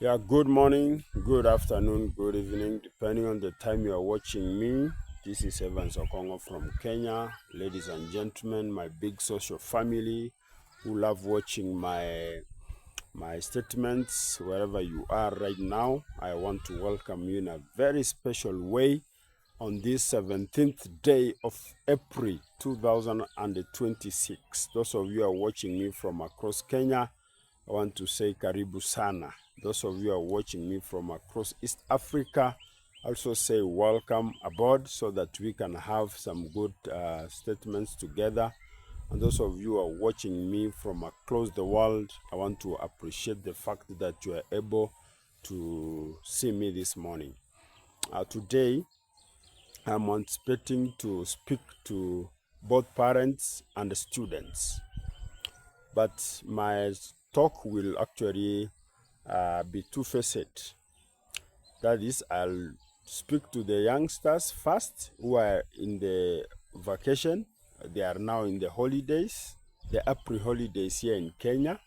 Yeah, good morning, good afternoon, good evening, depending on the time you are watching me. This is Evans Okongo from Kenya. Ladies and gentlemen, my big social family who love watching my statements wherever you are right now. I want to welcome you in a very special way on this 17th day of April 2026. Those of you who are watching me from across Kenya, I want to say Karibu Sana. Those of you who are watching me from across East Africa, also say welcome aboard so that we can have some good statements together. And those of you who are watching me from across the world, I want to appreciate the fact that you are able to see me this morning. Today, I'm anticipating to speak to both parents and students, but my talk will actually be two-faced. That is, I'll speak to the youngsters first who are in the vacation. They are now in the holidays, the April holidays here in Kenya.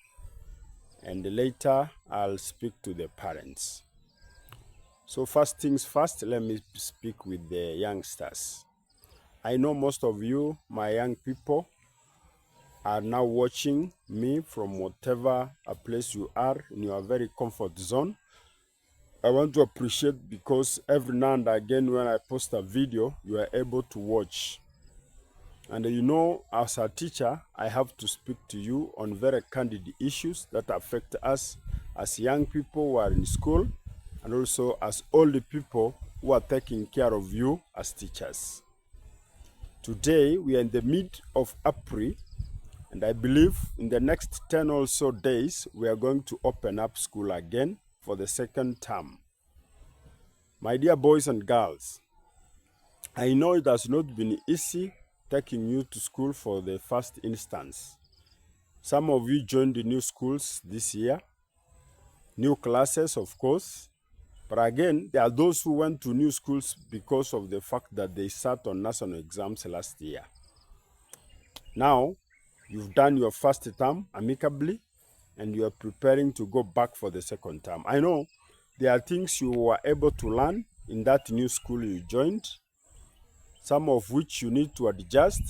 And later, I'll speak to the parents. So first things first, let me speak with the youngsters. I know most of you, my young people, are now watching me from whatever a place you are in your very comfort zone. I want to appreciate because every now and again when I post a video, you are able to watch. And you know, as a teacher, I have to speak to you on very candid issues that affect us as young people who are in school and also as older people who are taking care of you as teachers. Today, we are in the mid of April, and I believe in the next 10 or so days, we are going to open up school again for the second term. My dear boys and girls, I know it has not been easy taking you to school for the first instance. Some of you joined the new schools this year, new classes, of course. But again, there are those who went to new schools because of the fact that they sat on national exams last year. Now, you've done your first term amicably, and you are preparing to go back for the second term. I know there are things you were able to learn in that new school you joined, some of which you need to adjust,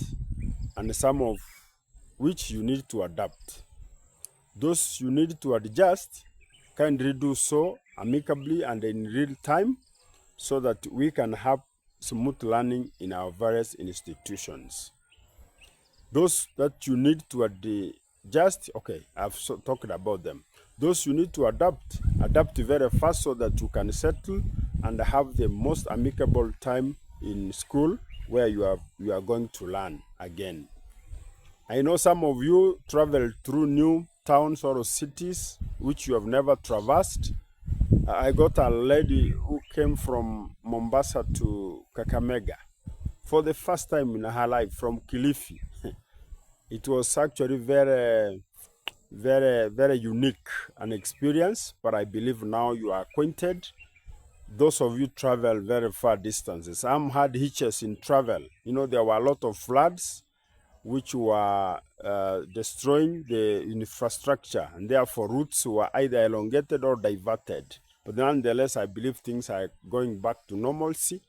and some of which you need to adapt. Those you need to adjust, kindly do so amicably and in real time so that we can have smooth learning in our various institutions. Those that you need to adjust, okay, I've talked about them. Those you need to adapt very fast so that you can settle and have the most amicable time in school where you are going to learn again. I know some of you travel through new towns or cities which you have never traversed. I got a lady who came from Mombasa to Kakamega for the first time in her life from Kilifi. It was actually very unique an experience, but I believe now you are acquainted. Those of you travel very far distances. Some had hitches in travel. You know, there were a lot of floods which were destroying the infrastructure, and therefore routes were either elongated or diverted. But nonetheless, I believe things are going back to normalcy,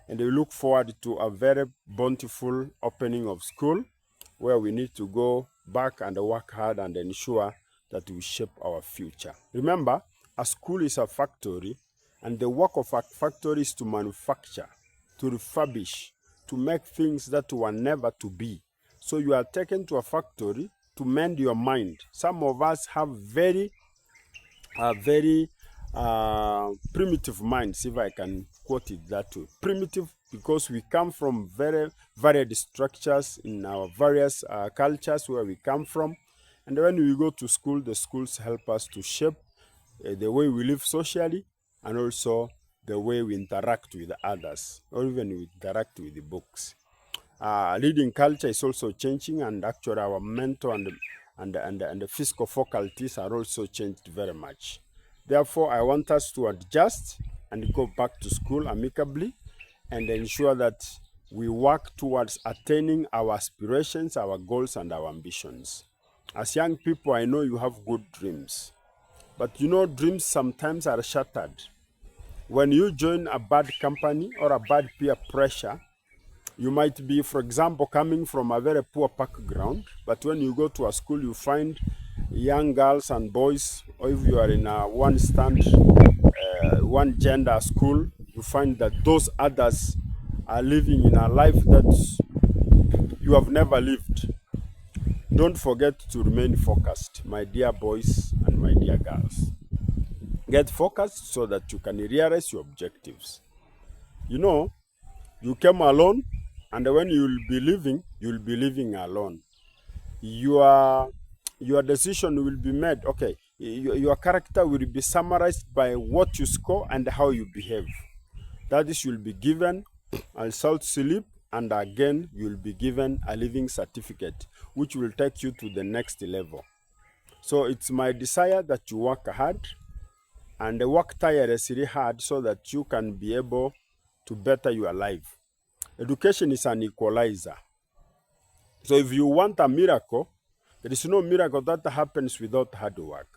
and we look forward to a very bountiful opening of school where we need to go back and work hard and ensure that we shape our future. Remember, a school is a factory, and the work of a factory is to manufacture, to refurbish, to make things that were never to be. So you are taken to a factory to mend your mind. Some of us have very primitive minds, if I can quote it that way. Primitive because we come from very varied structures in our various cultures where we come from. And when we go to school, the schools help us to shape the way we live socially and also the way we interact with others or even we interact with the books. Reading culture is also changing, and actually our mental and the physical faculties are also changed very much. Therefore, I want us to adjust and go back to school amicably and ensure that we work towards attaining our aspirations, our goals, and our ambitions. As young people, I know you have good dreams, But you know, dreams sometimes are shattered. When you join a bad company or a bad peer pressure, you might be, for example, coming from a very poor background, but when you go to a school, you find young girls and boys, or if you are in a one gender school, you find that those others are living in a life that you have never lived. Don't forget to remain focused, my dear boys and my dear girls. Get focused so that you can realize your objectives. You know, you came alone, and when you'll be living alone. Your decision will be made. Okay, your character will be summarized by what you score and how you behave. That is, you'll be given a salt slip, and again you'll be given a living certificate, which will take you to the next level. So it's my desire that you work hard and work tirelessly hard so that you can be able to better your life. Education is an equalizer. So if you want a miracle, there is no miracle that happens without hard work.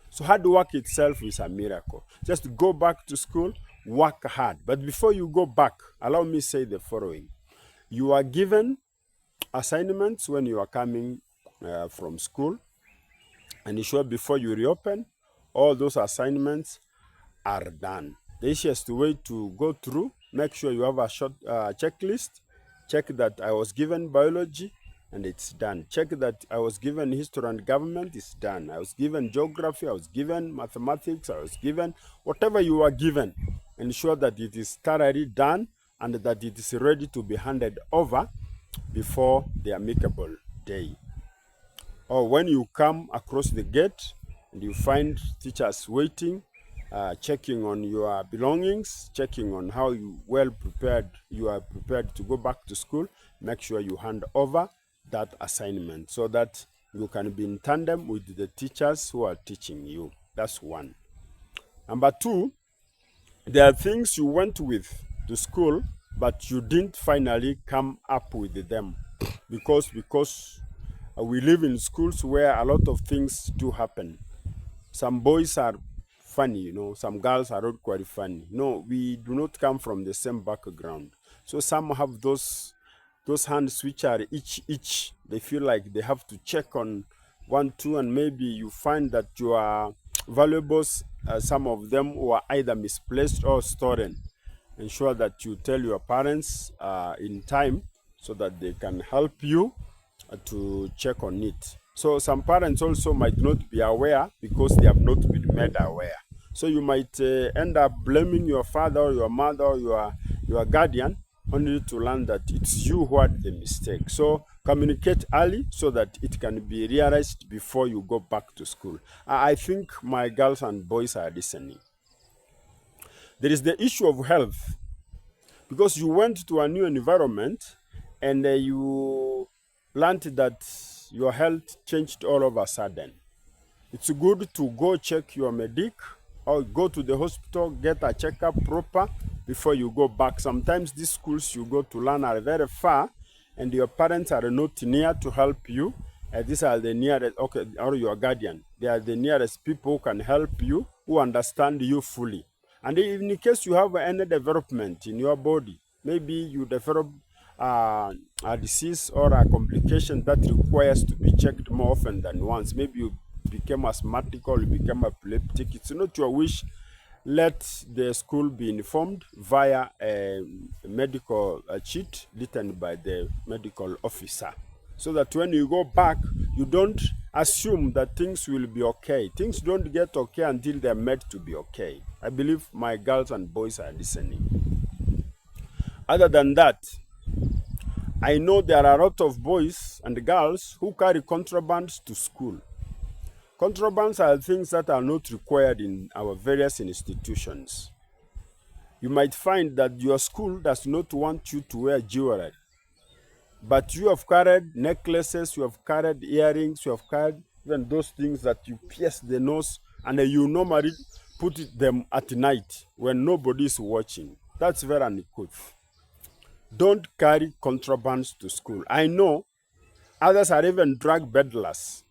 So hard work itself is a miracle. Just go back to school, work hard. But before you go back, allow me say the following. You are given assignments when you are coming from school, and ensure before you reopen, all those assignments are done. The easiest way to go through, make sure you have a short checklist. Check that I was given biology, and it's done. Check that I was given history and government, it's done. I was given geography, I was given mathematics, I was given whatever you are given. Ensure that it is thoroughly done and that it is ready to be handed over before the amicable day. Or when you come across the gate and you find teachers waiting, checking on your belongings, checking on how you are prepared to go back to school, make sure you hand over that assignment so that you can be in tandem with the teachers who are teaching you. That's one. Number two, there are things you went with to school, but you didn't finally come up with them because we live in schools where a lot of things do happen. Some boys are funny, you know, some girls are not quite funny. No, we do not come from the same background. So some have those hands which are itch. They feel like they have to check on 1, 2, and maybe you find that your valuables, some of them were either misplaced or stolen. Ensure that you tell your parents in time so that they can help you to check on it. So some parents also might not be aware because they have not been made aware. So you might end up blaming your father or your mother or your guardian, only to learn that it's you who had the mistake. So communicate early so that it can be realized before you go back to school. I think my girls and boys are listening. There is the issue of health, because you went to a new environment and you learned that your health changed all of a sudden. It's good to go check your medic or go to the hospital, get a checkup proper before you go back. Sometimes these schools you go to learn are very far and your parents are not near to help you. These are the nearest, okay, or your guardian. They are the nearest people who can help you, who understand you fully. And in case you have any development in your body, maybe you develop a disease or a complication that requires to be checked more often than once. Maybe you became asthmatic or you became epileptic. It's not your wish. Let the school be informed via a medical sheet written by the medical officer, so that when you go back, you don't assume that things will be okay. Things don't get okay until they're made to be okay. I believe my girls and boys are listening. Other than that, I know there are a lot of boys and girls who carry contrabands to school. Contrabands are things that are not required in our various institutions. You might find that your school does not want you to wear jewelry, but you have carried necklaces, you have carried earrings, you have carried even those things that you pierce the nose, and you normally put them at night when nobody is watching. That's very uncouth. Don't carry contrabands to school. I know others are even drug peddlers,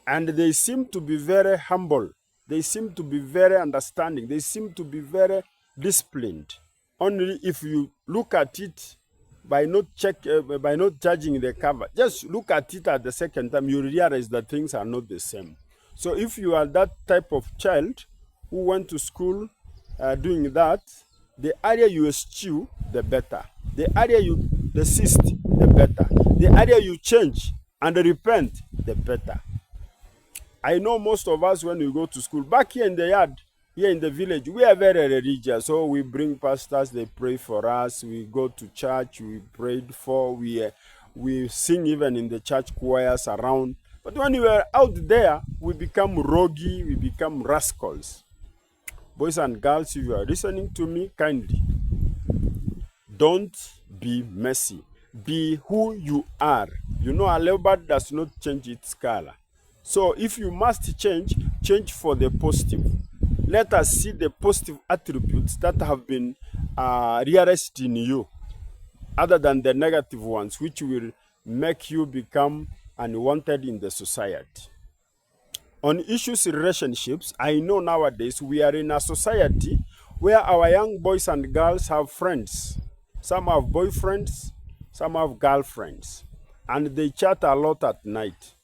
and they seem to be very humble They seem to be very understanding. They seem to be very disciplined. Only if you look at it by not judging the cover, just look at it at the second time, you realize that things are not the same. So if you are that type of child who went to school doing that, the earlier you eschew, the better. The earlier you desist, the better. The earlier you change and repent, the better. I know most of us, when we go to school, back here in the yard, here in the village, we are very religious. So we bring pastors, they pray for us. We go to church, we prayed for, we sing even in the church choirs around. But when we are out there, we become roguey, we become rascals. Boys and girls, if you are listening to me kindly, don't be messy. Be who you are. You know, a leopard does not change its color. So if you must change, change for the positive. Let us see the positive attributes that have been realized in you, other than the negative ones, which will make you become unwanted in the society. On issues relationships, I know nowadays we are in a society where our young boys and girls have friends. Some have boyfriends, some have girlfriends, and they chat a lot at night.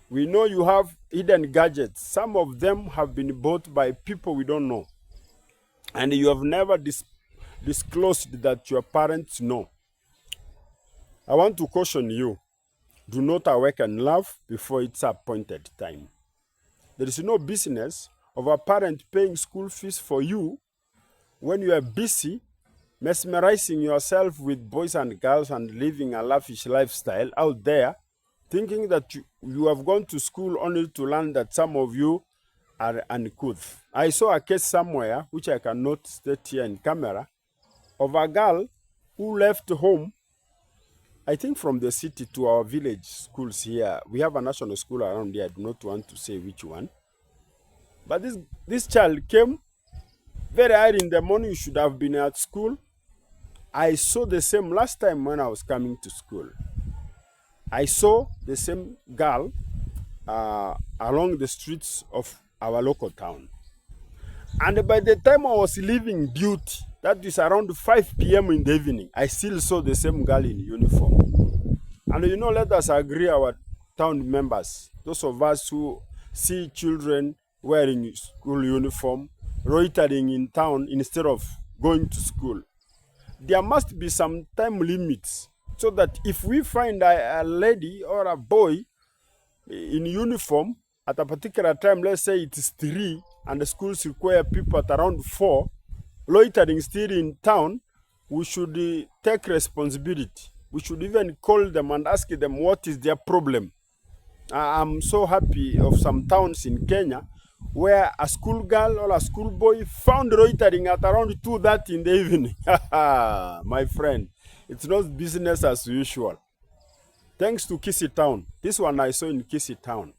We know you have hidden gadgets. Some of them have been bought by people we don't know. And you have never disclosed that your parents know. I want to caution you. Do not awaken love before its appointed time. There is no business of a parent paying school fees for you when you are busy mesmerizing yourself with boys and girls and living a lavish lifestyle out there, thinking that you have gone to school only to learn that some of you are uncouth. I saw a case somewhere, which I cannot state here in camera, of a girl who left home, I think from the city to our village schools here. We have a national school around here. I do not want to say which one. But this child came very early in the morning. You should have been at school. I saw the same last time when I was coming to school. I saw the same girl along the streets of our local town. And by the time I was leaving duty, that is around 5 p.m. in the evening, I still saw the same girl in uniform. And you know, let us agree, our town members, those of us who see children wearing school uniform, loitering in town instead of going to school, there must be some time limits, so that if we find a lady or a boy in uniform at a particular time, let's say it is 3, and the schools require people at around 4, loitering still in town, we should take responsibility. We should even call them and ask them what is their problem. I'm so happy of some towns in Kenya where a school girl or a school boy found loitering at around 2:30 in the evening. My friend, it's not business as usual. Thanks to Kisii Town. This one I saw in Kisii Town.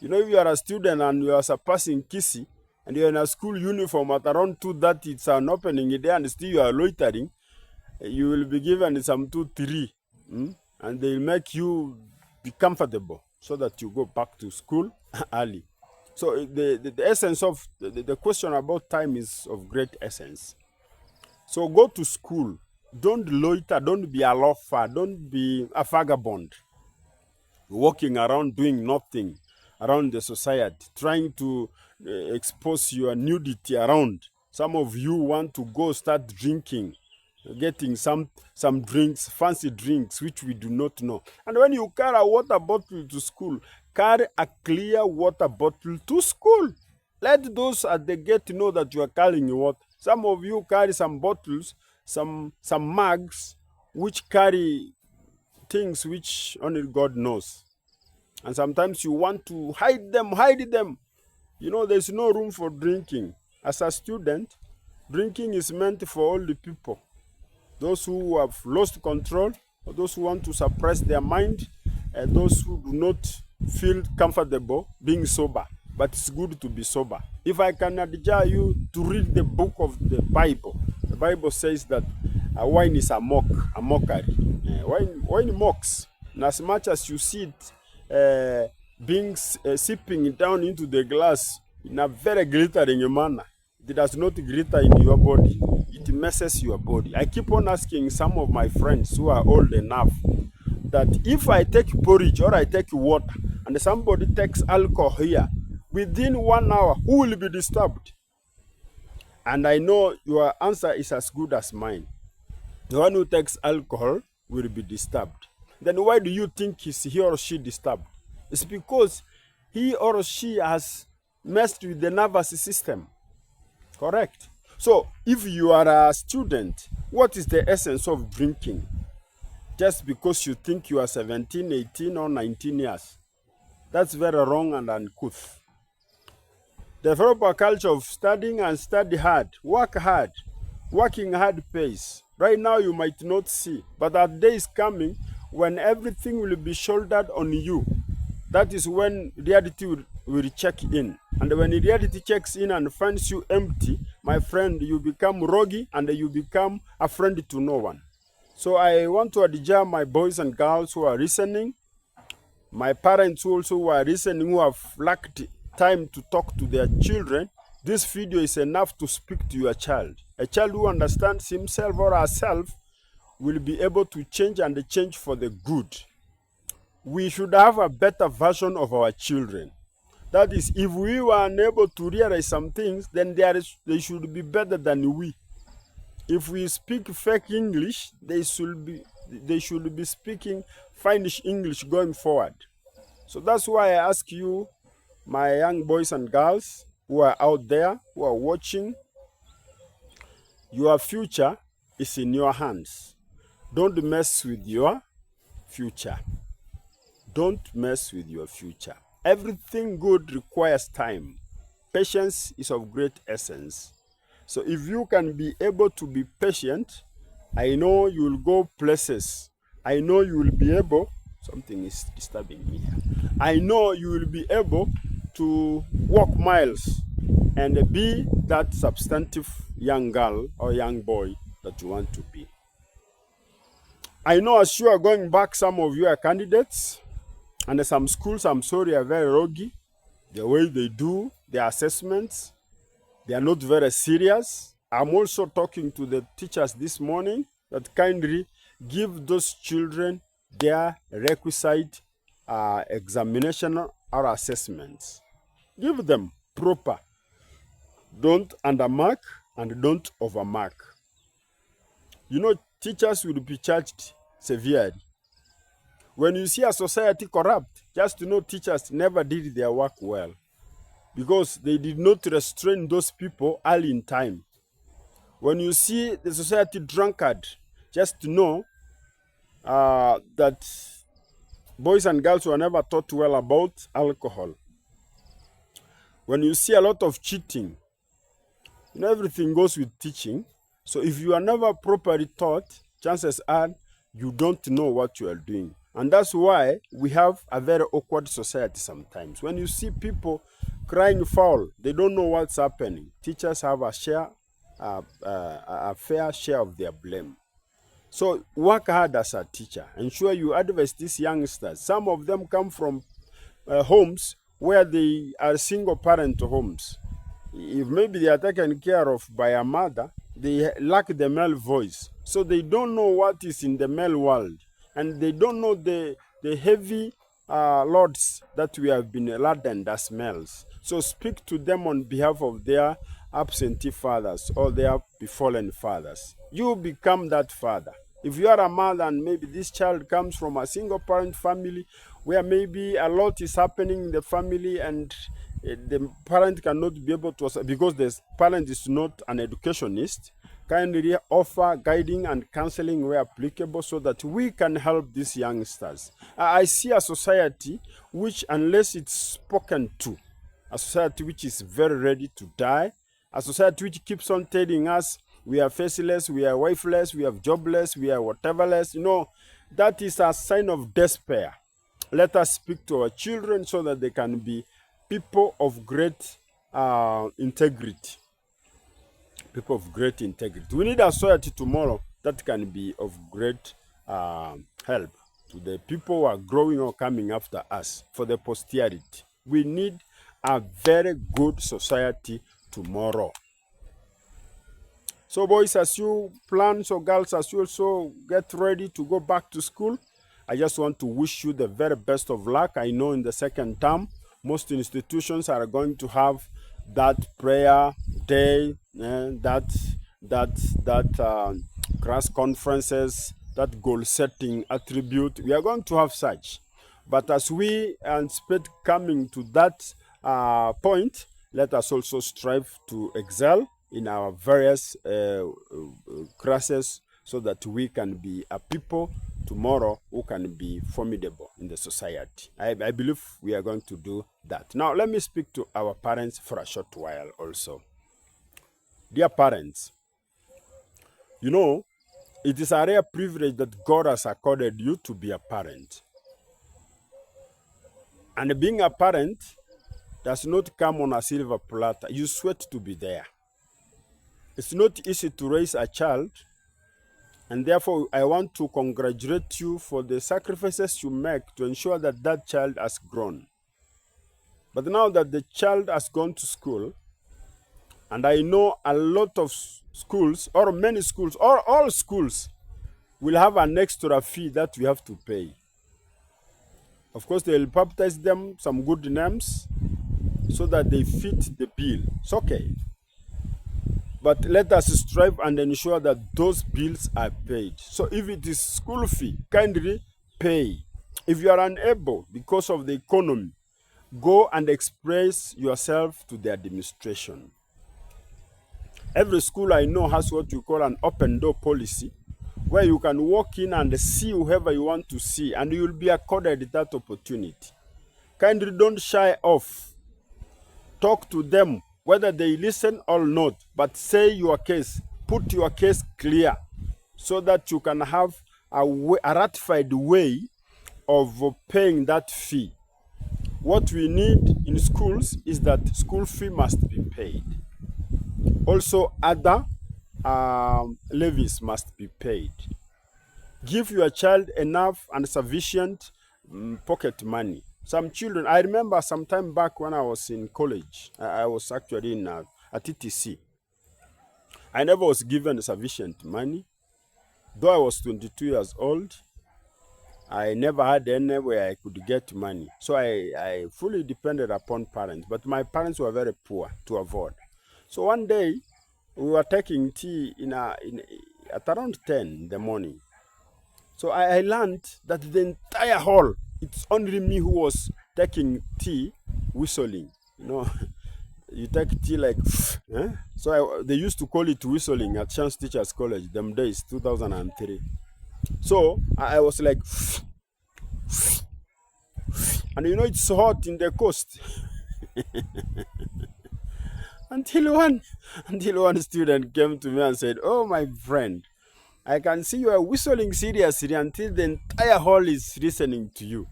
You know, if you are a student and you are surpassing Kisii, and you're in a school uniform at around 2:30, it's an opening day, and still you are loitering, you will be given some 2-3, and they'll make you be comfortable so that you go back to school early. So the essence of the question about time is of great essence. So go to school. Don't loiter. Don't be a loafer. Don't be a vagabond, walking around doing nothing around the society, trying to expose your nudity around. Some of you want to go start drinking, getting some drinks, fancy drinks, which we do not know. And when you carry a water bottle to school, carry a clear water bottle to school. Let those at the gate know that you are carrying water. Some of you carry some bottles, some mugs, which carry things which only God knows. And sometimes you want to hide them. You know, there's no room for drinking. As a student, drinking is meant for all the people. Those who have lost control, or those who want to suppress their mind, and those who do not feel comfortable being sober. But it's good to be sober. If I can adjure you to read the book of the Bible says that wine is a mockery. Wine mocks. And as much as you see it sipping down into the glass in a very glittering manner. It does not glitter in your body. It messes your body. I keep on asking some of my friends who are old enough that if I take porridge or I take water and somebody takes alcohol here, within 1 hour, who will be disturbed? And I know your answer is as good as mine. The one who takes alcohol will be disturbed. Then why do you think is he or she disturbed? It's because he or she has messed with the nervous system. Correct? So if you are a student, what is the essence of drinking? Just because you think you are 17, 18, or 19 years. That's very wrong and uncouth. Develop a culture of studying and study hard. Work hard. Working hard pays. Right now you might not see, but that day is coming when everything will be shouldered on you. That is when reality will check in. And when reality checks in and finds you empty, my friend, you become roguey and you become a friend to no one. So I want to adjure my boys and girls who are listening, my parents who also are listening, who have lacked time to talk to their children. This video is enough to speak to your child. A child who understands himself or herself will be able to change and change for the good. We should have a better version of our children. That is, if we were unable to realize some things, then they should be better than we. If we speak fake English, they should be speaking finish English going forward. So that's why I ask you, my young boys and girls who are out there, who are watching, your future is in your hands. Don't mess with your future. Don't mess with your future. Everything good requires time. Patience is of great essence. So if you can be able to be patient, I know you will go places. I know you will be able, something is disturbing me here. I know you will be able to walk miles and be that substantive young girl or young boy that you want to be. I know as you are going back, some of you are candidates, and some schools, I'm sorry, are very roguey. The way they do their assessments, they are not very serious. I'm also talking to the teachers this morning that kindly give those children their requisite examination or assessments. Give them proper. Don't undermark and don't overmark. You know, teachers will be charged severely. When you see a society corrupt, just to know teachers never did their work well because they did not restrain those people early in time. When you see the society drunkard, just to know that boys and girls were never taught well about alcohol. When you see a lot of cheating, you know, everything goes with teaching. So if you are never properly taught, chances are you don't know what you are doing. And that's why we have a very awkward society sometimes. When you see people crying foul, they don't know what's happening. Teachers have a fair share of their blame. So work hard as a teacher. Ensure you advise these youngsters. Some of them come from homes where they are single parent homes. If maybe they are taken care of by a mother, they lack the male voice. So they don't know what is in the male world. And they don't know the heavy loads that we have been laden as males. So speak to them on behalf of their absentee fathers or their befallen fathers. You become that father. If you are a mother and maybe this child comes from a single parent family where maybe a lot is happening in the family and the parent cannot be able to, because the parent is not an educationist, kindly offer guiding and counseling where applicable so that we can help these youngsters. I see a society which, unless it's spoken to, a society which is very ready to die, a society which keeps on telling us we are faceless, we are wifeless, we are jobless, we are whateverless, you know, that is a sign of despair. Let us speak to our children so that they can be people of great integrity. People of great integrity. We need a society tomorrow that can be of great help to the people who are growing or coming after us, for the posterity. We need a very good society tomorrow. So boys, as you plan, so girls, as you also get ready to go back to school, I just want to wish you the very best of luck. I know in the second term, most institutions are going to have that prayer day, that class conferences, that goal setting attribute. We are going to have such. But as we anticipate coming to that point, let us also strive to excel in our various classes so that we can be a people tomorrow who can be formidable in the society. I believe we are going to do that. Now, let me speak to our parents for a short while also. Dear parents, you know, it is a rare privilege that God has accorded you to be a parent. And being a parent does not come on a silver platter. You sweat to be there. It's not easy to raise a child, and therefore I want to congratulate you for the sacrifices you make to ensure that that child has grown. But now that the child has gone to school, and I know a lot of schools, or many schools, or all schools, will have an extra fee that we have to pay. Of course, they will baptize them some good names so that they fit the bill. It's okay. But let us strive and ensure that those bills are paid. So if it is school fee, kindly pay. If you are unable because of the economy, go and express yourself to the administration. Every school I know has what we call an open door policy, where you can walk in and see whoever you want to see, and you will be accorded that opportunity. Kindly don't shy off. Talk to them, whether they listen or not, but say your case. Put your case clear so that you can have a ratified way of paying that fee. What we need in schools is that school fee must be paid. Also, other levies must be paid. Give your child enough and sufficient pocket money. Some children, I remember some time back when I was in college, I was actually in a TTC. I never was given sufficient money. Though I was 22 years old, I never had anywhere I could get money. So I fully depended upon parents. But my parents were very poor to afford. So one day, we were taking tea at around 10 in the morning. So I learned that the entire hall, it's only me who was taking tea, whistling. You know, you take tea like, eh? So they used to call it whistling at Chance Teachers College, them days, 2003. So I was like, and you know, it's hot in the coast. until one student came to me and said, "Oh, my friend, I can see you are whistling seriously until the entire hall is listening to you."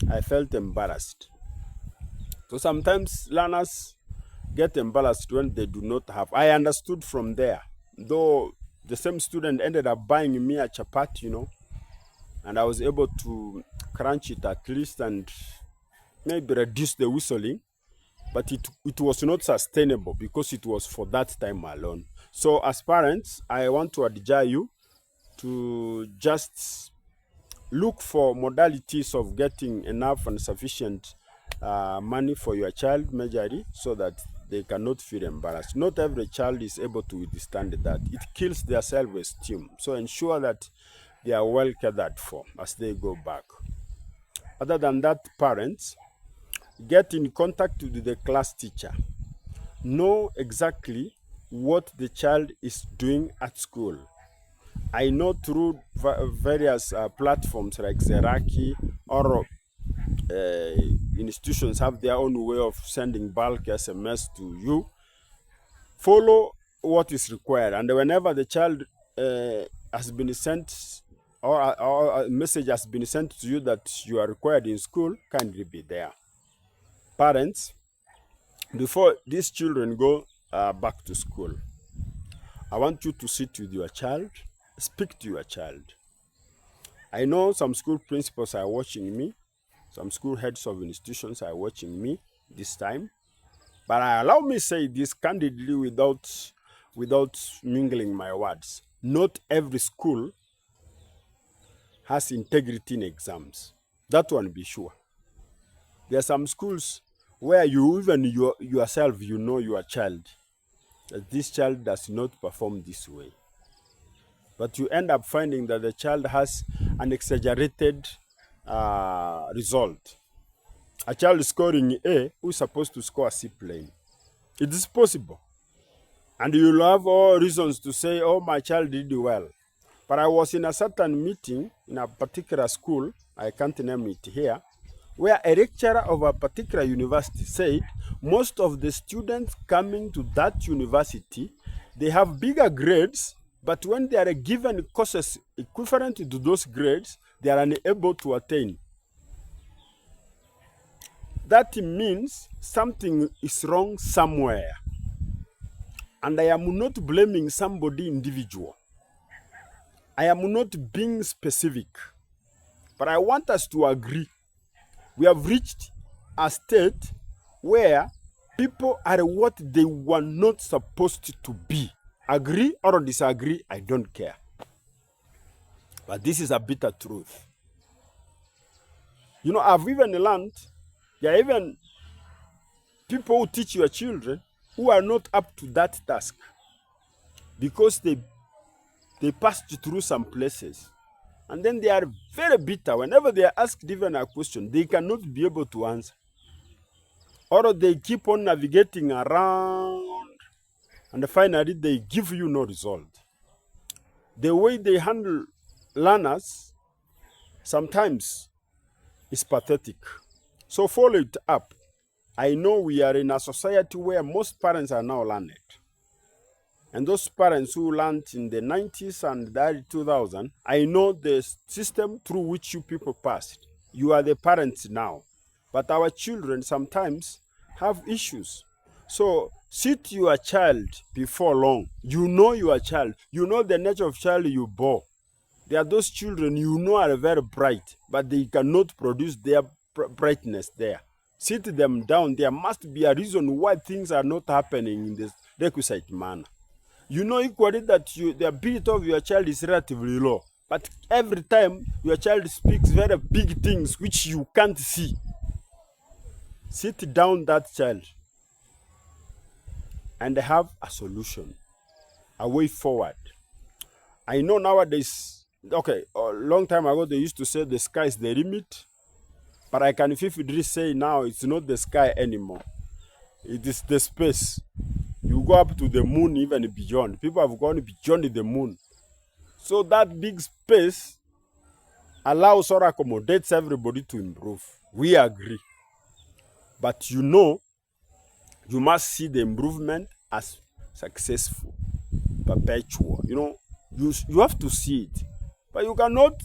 I felt embarrassed. So sometimes learners get embarrassed when they do not have. I understood from there, though the same student ended up buying me a chapati, you know, and I was able to crunch it at least and maybe reduce the whistling. But it was not sustainable because it was for that time alone. So as parents, I want to adjure you to just look for modalities of getting enough and sufficient money for your child majorly so that they cannot feel embarrassed. Not every child is able to withstand that. It kills their self-esteem. So ensure that they are well catered for as they go back. Other than that, parents, get in contact with the class teacher. Know exactly what the child is doing at school. I know through various platforms like Zeraki or institutions have their own way of sending bulk SMS to you. Follow what is required, and whenever the child has been sent or a message has been sent to you that you are required in school, kindly be there. Parents, before these children go back to school, I want you to sit with your child, speak to your child. I know some school principals are watching me, some school heads of institutions are watching me this time. But allow me say this candidly without mingling my words. Not every school has integrity in exams. That one be sure. There are some schools where yourself, you know your child, that this child does not perform this way. But you end up finding that the child has an exaggerated result. A child scoring A who is supposed to score C plain. It is possible. And you'll have all reasons to say, oh, my child did well. But I was in a certain meeting in a particular school, I can't name it here, where a lecturer of a particular university said most of the students coming to that university, they have bigger grades, but when they are given courses equivalent to those grades, they are unable to attain. That means something is wrong somewhere. And I am not blaming somebody individual. I am not being specific. But I want us to agree. We have reached a state where people are what they were not supposed to be. Agree or disagree, I don't care. But this is a bitter truth. You know, I've even learned, there are even people who teach your children who are not up to that task because they passed through some places. And then they are very bitter. Whenever they are asked even a question, they cannot be able to answer. Or they keep on navigating around, and finally they give you no result. The way they handle learners sometimes is pathetic. So follow it up. I know we are in a society where most parents are now learned. And those parents who learned in the 90s and the early 2000s, I know the system through which you people passed. You are the parents now. But our children sometimes have issues. So sit your child before long. You know your child. You know the nature of child you bore. There are those children you know are very bright, but they cannot produce their brightness there. Sit them down. There must be a reason why things are not happening in this requisite manner. You know equally that the ability of your child is relatively low. But every time your child speaks very big things which you can't see, sit down that child and have a solution, a way forward. I know nowadays, okay, a long time ago they used to say the sky is the limit, but I can vividly say now it's not the sky anymore. It is the space. You go up to the moon, even beyond. People have gone beyond the moon. So that big space allows or accommodates everybody to improve. We agree. But you know, you must see the improvement as successful, perpetual. You know, you have to see it. But you cannot,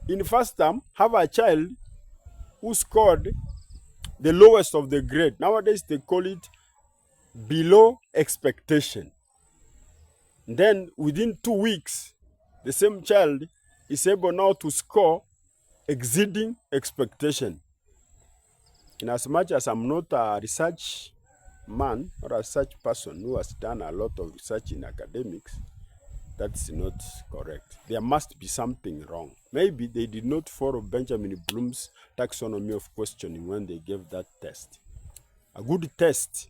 in the first term, have a child who scored the lowest of the grade. Nowadays, they call it below expectation. Then within 2 weeks, the same child is able now to score exceeding expectation. In as much as I'm not a research man or a research person who has done a lot of research in academics, that's not correct. There must be something wrong. Maybe they did not follow Benjamin Bloom's taxonomy of questioning when they gave that test. A good test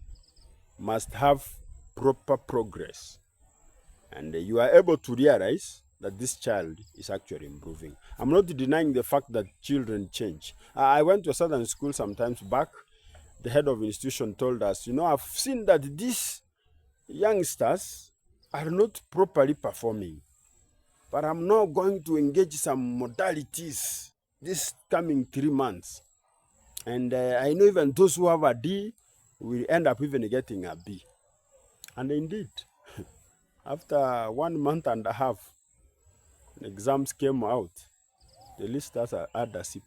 must have proper progress. And you are able to realize that this child is actually improving. I'm not denying the fact that children change. I went to a certain school sometimes back. The head of the institution told us, you know, I've seen that these youngsters are not properly performing. But I'm now going to engage some modalities this coming 3 months. And I know even those who have a D will end up even getting a B. And indeed, after 1 month and a half, the exams came out. The list has had a C+,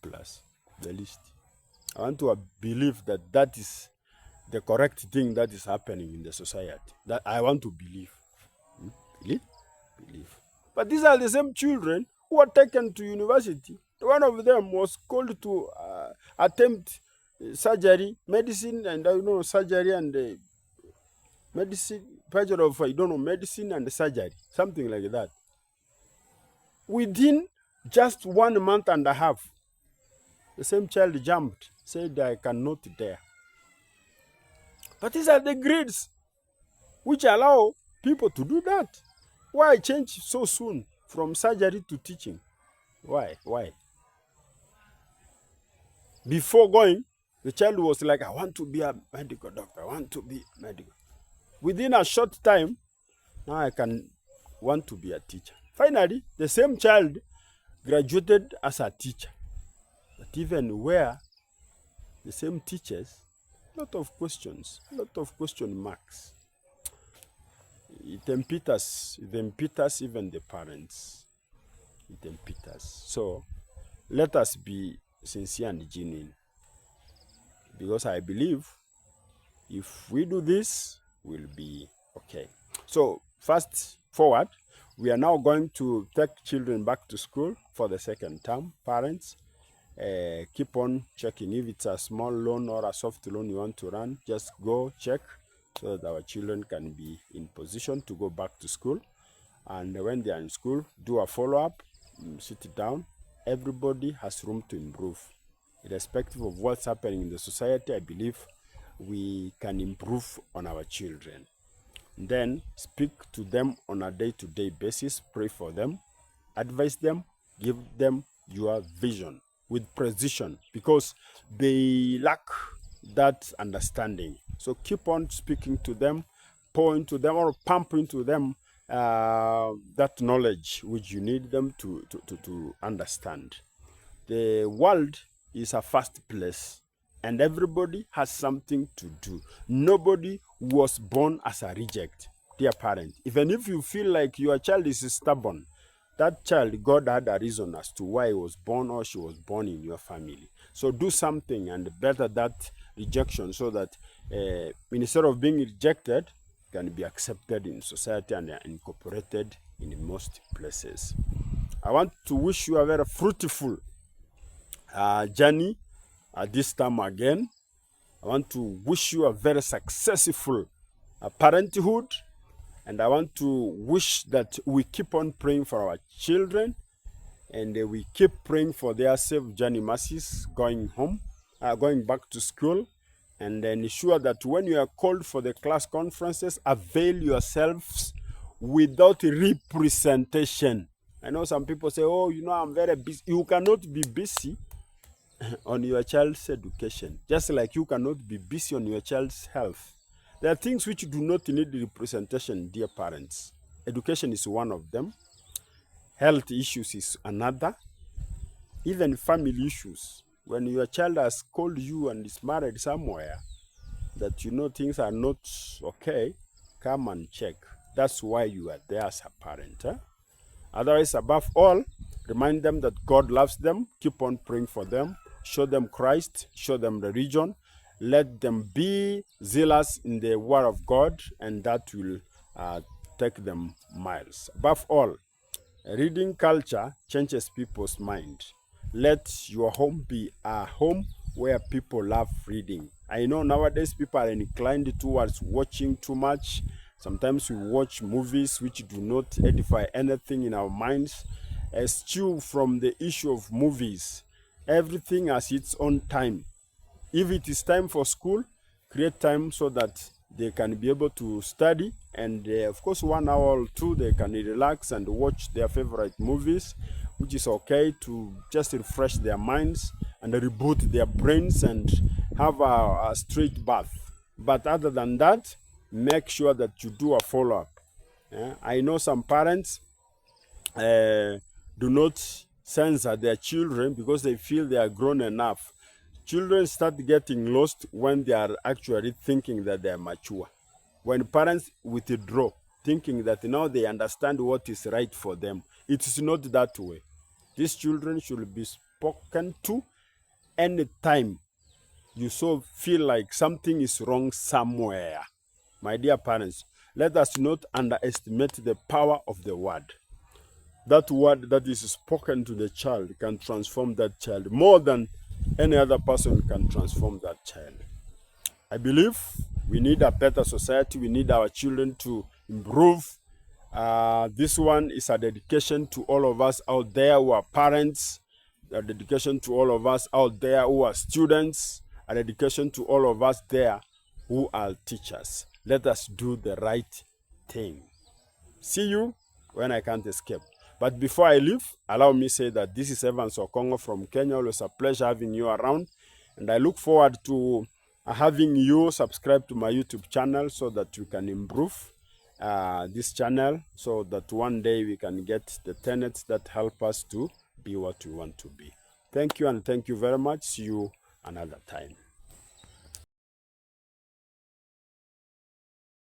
the list. I want to believe that that is the correct thing that is happening in the society. That I want to believe. Believe. But these are the same children who are taken to university. One of them was called to attempt surgery, medicine, and surgery and medicine, pressure of medicine and surgery, something like that. Within just 1 month and a half, the same child jumped, said, I cannot dare. But these are the grades which allow people to do that. Why change so soon from surgery to teaching? Why? Before going, the child was like, I want to be a medical doctor. I want to be medical. Within a short time, now I can want to be a teacher. Finally, the same child graduated as a teacher. But even where the same teachers, lot of questions, lot of question marks. It impetus even the parents. It impetus. So let us be sincere and genuine. Because I believe if we do this, we'll be okay. So fast forward, we are now going to take children back to school for the second term. Parents, keep on checking. If it's a small loan or a soft loan you want to run, just go check so that our children can be in position to go back to school. And when they are in school, do a follow-up, sit down. Everybody has room to improve. Irrespective of what's happening in the society, I believe we can improve on our children. Then speak to them on a day-to-day basis, pray for them, advise them, give them your vision with precision, because they lack that understanding. So keep on speaking to them, pour into them, or pump into them that knowledge which you need them to understand. The world is a fast place, and everybody has something to do. Nobody was born as a reject, dear parent. Even if you feel like your child is stubborn, that child, God had a reason as to why he was born or she was born in your family. So do something and better that rejection, so that instead of being rejected, can be accepted in society and incorporated in most places. I want to wish you a very fruitful journey this time again. I want to wish you a very successful parenthood, and I want to wish that we keep on praying for our children, and we keep praying for their safe journey, mercies going home, going back to school, and then ensure that when you are called for the class conferences, avail yourselves without representation. I know some people say, oh, I'm very busy. You cannot be busy on your child's education, just like you cannot be busy on your child's health. There are things which do not need representation, dear parents. Education is one of them. Health issues is another. Even family issues. When your child has called you and is married somewhere, that things are not okay, come and check. That's why you are there as a parent. Otherwise, above all, remind them that God loves them. Keep on praying for them. Show them Christ. Show them religion. Let them be zealous in the word of God, and that will take them miles. Above all, reading culture changes people's mind. Let your home be a home where people love reading. I know nowadays people are inclined towards watching too much. Sometimes we watch movies which do not edify anything in our minds. Eschew from the issue of movies. Everything has its own time. If it is time for school, create time so that they can be able to study, and of course 1 hour or two they can relax and watch their favorite movies, which is okay to just refresh their minds and reboot their brains and have a straight bath. But other than that, make sure that you do a follow-up. I know some parents do not censor their children because they feel they are grown enough. Children start getting lost when they are actually thinking that they are mature. When parents withdraw, thinking that now they understand what is right for them, it is not that way. These children should be spoken to anytime you so feel like something is wrong somewhere. My dear parents, let us not underestimate the power of the word. That word that is spoken to the child can transform that child more than any other person can transform that child. I believe we need a better society. We need our children to improve. This one is a dedication to all of us out there who are parents, a dedication to all of us out there who are students, a dedication to all of us there who are teachers. Let us do the right thing. See you when I can't escape. But before I leave, allow me to say that this is Evans Okongo from Kenya. Always a pleasure having you around. And I look forward to having you subscribe to my YouTube channel so that we can improve this channel, so that one day we can get the tenets that help us to be what we want to be. Thank you, and thank you very much. See you another time.